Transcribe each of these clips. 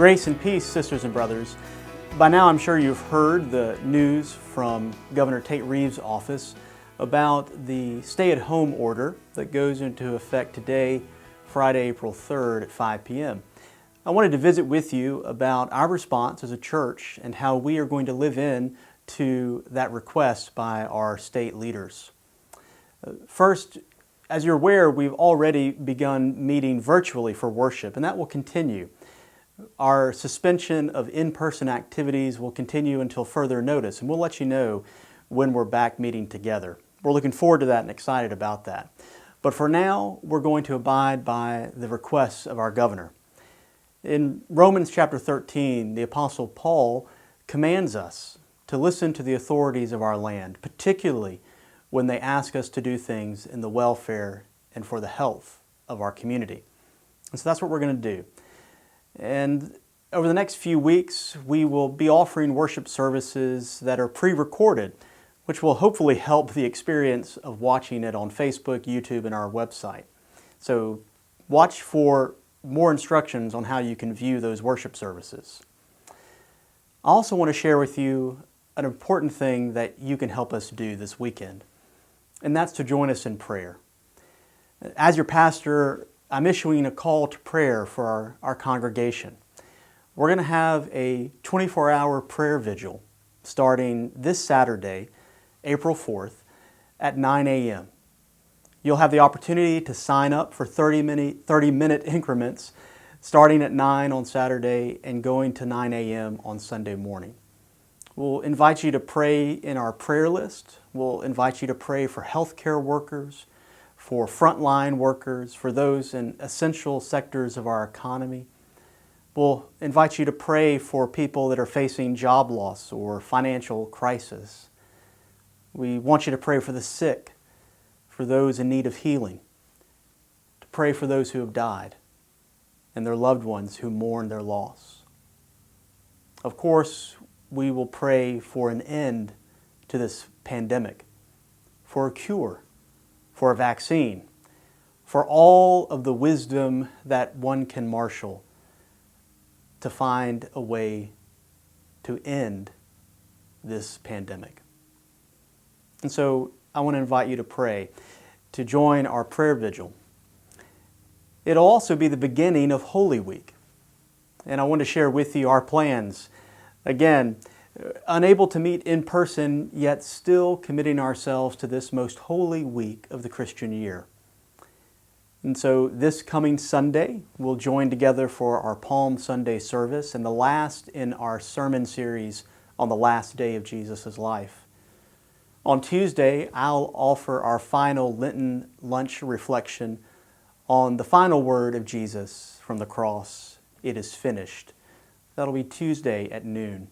Grace and peace, sisters and brothers. By now I'm sure you've heard the news from Governor Tate Reeves' office about the stay-at-home order that goes into effect today, Friday, April 3rd at 5 p.m. I wanted to visit with you about our response as a church and how we are going to live in to that request by our state leaders. First, as you're aware, we've already begun meeting virtually for worship, and that will continue. Our suspension of in-person activities will continue until further notice, and we'll let you know when we're back meeting together. We're looking forward to that and excited about that. But for now, we're going to abide by the requests of our governor. In Romans chapter 13, the Apostle Paul commands us to listen to the authorities of our land, particularly when they ask us to do things in the welfare and for the health of our community. And so that's what we're going to do. And over the next few weeks, we will be offering worship services that are pre-recorded, which will hopefully help the experience of watching it on Facebook, YouTube, and our website. So watch for more instructions on how you can view those worship services. I also want to share with you an important thing that you can help us do this weekend, and that's to join us in prayer. As your pastor, I'm issuing a call to prayer for our congregation. We're going to have a 24-hour prayer vigil starting this Saturday, April 4th at 9 a.m. You'll have the opportunity to sign up for 30-minute increments starting at 9 on Saturday and going to 9 a.m. on Sunday morning. We'll invite you to pray in our prayer list. We'll invite you to pray for healthcare workers, for frontline workers, for those in essential sectors of our economy. We'll invite you to pray for people that are facing job loss or financial crisis. We want you to pray for the sick, for those in need of healing, to pray for those who have died and their loved ones who mourn their loss. Of course, we will pray for an end to this pandemic, for a cure, for a vaccine, for all of the wisdom that one can marshal to find a way to end this pandemic. And so I want to invite you to pray, to join our prayer vigil. It'll also be the beginning of Holy Week, and I want to share with you our plans. Again, unable to meet in person, yet still committing ourselves to this most holy week of the Christian year. And so this coming Sunday, we'll join together for our Palm Sunday service and the last in our sermon series on the last day of Jesus' life. On Tuesday, I'll offer our final Lenten lunch reflection on the final word of Jesus from the cross, "It is finished." That'll be Tuesday at noon.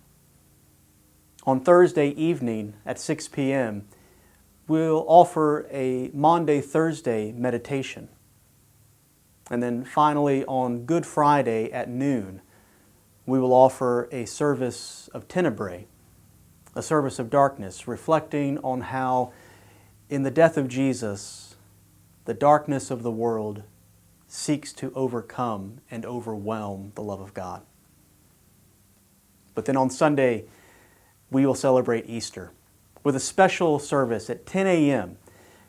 On Thursday evening at 6 p.m., we'll offer a Maundy Thursday meditation. And then finally on Good Friday at noon, we will offer a service of Tenebrae, a service of darkness, reflecting on how in the death of Jesus, the darkness of the world seeks to overcome and overwhelm the love of God. But then on Sunday, we will celebrate Easter with a special service at 10 a.m.,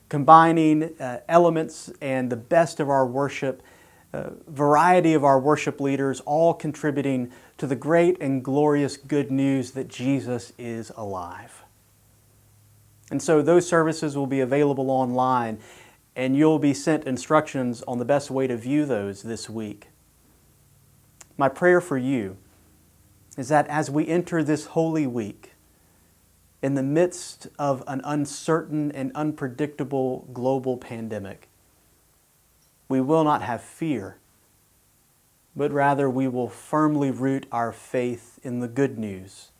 combining elements and the best of our worship, variety of our worship leaders, all contributing to the great and glorious good news that Jesus is alive. And so those services will be available online, and you'll be sent instructions on the best way to view those this week. My prayer for you is that as we enter this holy week, in the midst of an uncertain and unpredictable global pandemic, we will not have fear, but rather we will firmly root our faith in the good news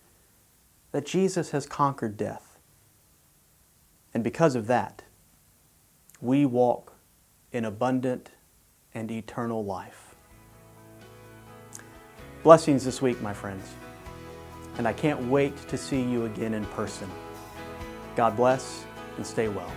that Jesus has conquered death. And because of that, we walk in abundant and eternal life. Blessings this week, my friends, and I can't wait to see you again in person. God bless and stay well.